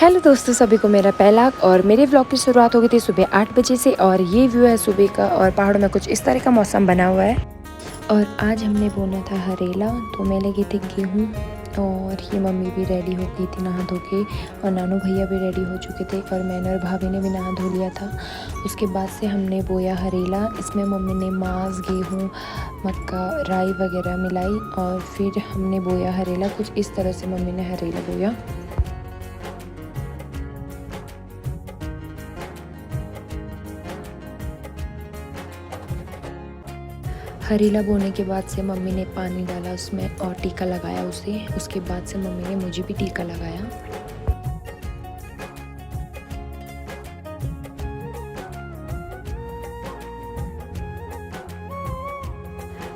Hello दोस्तों, सभी को मेरा पहला और मेरे व्लॉग की शुरुआत हो गई थी सुबह 8 बजे से। और ये व्यू है सुबह का और पहाड़ों में कुछ इस तरह का मौसम बना हुआ है। और आज हमने बोना था हरेला, तो मैं लगी थी गेहूँ। और ये मम्मी भी रेडी हो गई थी नहा धो के, और नानू भैया भी रेडी हो चुके थे, और मैंने और भाभी ने भी नहा धो लिया था। उसके बाद से हमने बोया हरेला। इसमें मम्मी ने मांस, गेहूँ, मक्का, राई वगैरह मिलाई और फिर हमने बोया हरेला। कुछ इस तरह से मम्मी ने हरेला बोया। हरेला बोने के बाद से मम्मी ने पानी डाला उसमें और टीका लगाया उसे। उसके बाद से मम्मी ने मुझे भी टीका लगाया।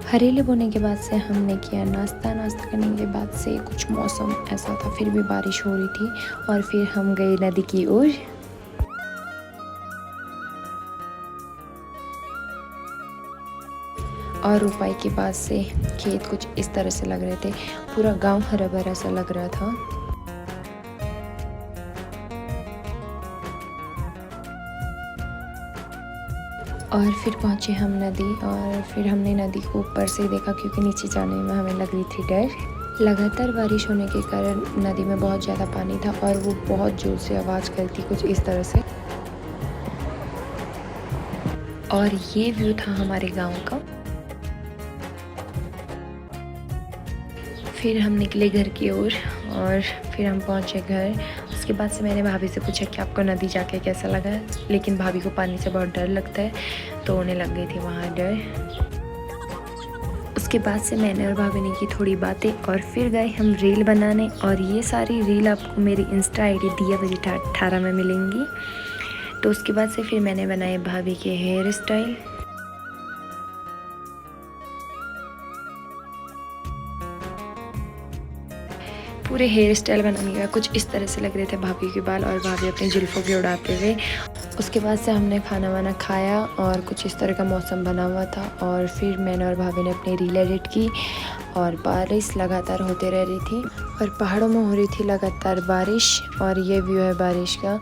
हरेले बोने के बाद से हमने किया नाश्ता। नाश्ता करने के बाद से कुछ मौसम ऐसा था, फिर भी बारिश हो रही थी, और फिर हम गए नदी की ओर। और रोपाई के बाद से खेत कुछ इस तरह से लग रहे थे, पूरा गांव हरा भरा सा लग रहा था। और फिर पहुंचे हम नदी, और फिर हमने नदी को ऊपर से देखा क्योंकि नीचे जाने में हमें लग रही थी डर। लगातार बारिश होने के कारण नदी में बहुत ज़्यादा पानी था और वो बहुत ज़ोर से आवाज़ करती कुछ इस तरह से। और ये व्यू था हमारे गांव का। फिर हम निकले घर की ओर और फिर हम पहुंचे घर। उसके बाद से मैंने भाभी से पूछा कि आपको नदी जाके कैसा लगा, लेकिन भाभी को पानी से बहुत डर लगता है, तो उन्हें लग गई थी वहाँ डर। उसके बाद से मैंने और भाभी ने की थोड़ी बातें और फिर गए हम रील बनाने। और ये सारी रील आपको मेरी इंस्टा आईडी दिया बजे 18 में मिलेंगी। तो उसके बाद से फिर मैंने बनाए भाभी के हेयर स्टाइल। पूरे हेयर स्टाइल बनाने का कुछ इस तरह से लग रहे थे भाभी के बाल, और भाभी अपनी जुल्फ़ों के उड़ाते हुए। उसके बाद से हमने खाना वाना खाया और कुछ इस तरह का मौसम बना हुआ था। और फिर मैंने और भाभी ने अपनी रील एडिट की, और बारिश लगातार होते रह रही थी और पहाड़ों में हो रही थी लगातार बारिश। और ये व्यू है बारिश का।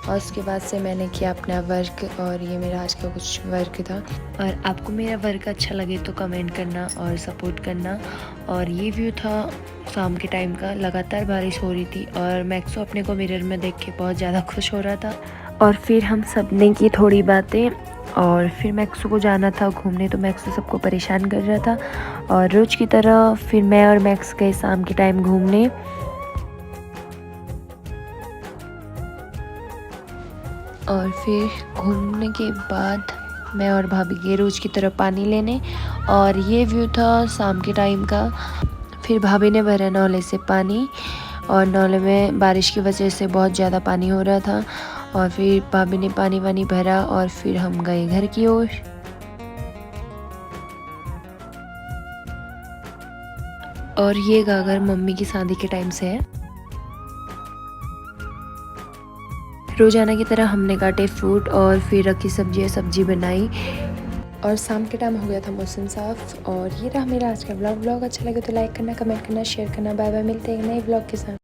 और उसके बाद से मैंने किया अपना वर्क, और ये मेरा आज का कुछ वर्क था। और आपको मेरा वर्क अच्छा लगे तो कमेंट करना और सपोर्ट करना। और ये व्यू था शाम के टाइम का। लगातार बारिश हो रही थी और मैक्सो अपने को मिरर में देख के बहुत ज़्यादा खुश हो रहा था। और फिर हम सब ने की थोड़ी बातें, और फिर मैक्सो को जाना था घूमने, तो मैक्सो सबको परेशान कर रहा था। और रोज़ की तरह फिर मैं और मैक्स गए शाम के टाइम घूमने। और फिर घूमने के बाद मैं और भाभी गए रोज़ की तरह पानी लेने। और ये व्यू था शाम के टाइम का। फिर भाभी ने भरा नौले से पानी, और नौले में बारिश की वजह से बहुत ज़्यादा पानी हो रहा था। और फिर भाभी ने पानी वानी भरा और फिर हम गए घर की ओर। और ये गागर मम्मी की शादी के टाइम से है। रोजाना की तरह हमने काटे फ्रूट और फिर रखी सब्जी बनाई। और शाम के टाइम हो गया था मौसम साफ। और ये रहा मेरा आज का व्लॉग। अच्छा लगे तो लाइक करना, कमेंट करना, शेयर करना। बाय बाय, मिलते हैं एक नए व्लॉग के साथ।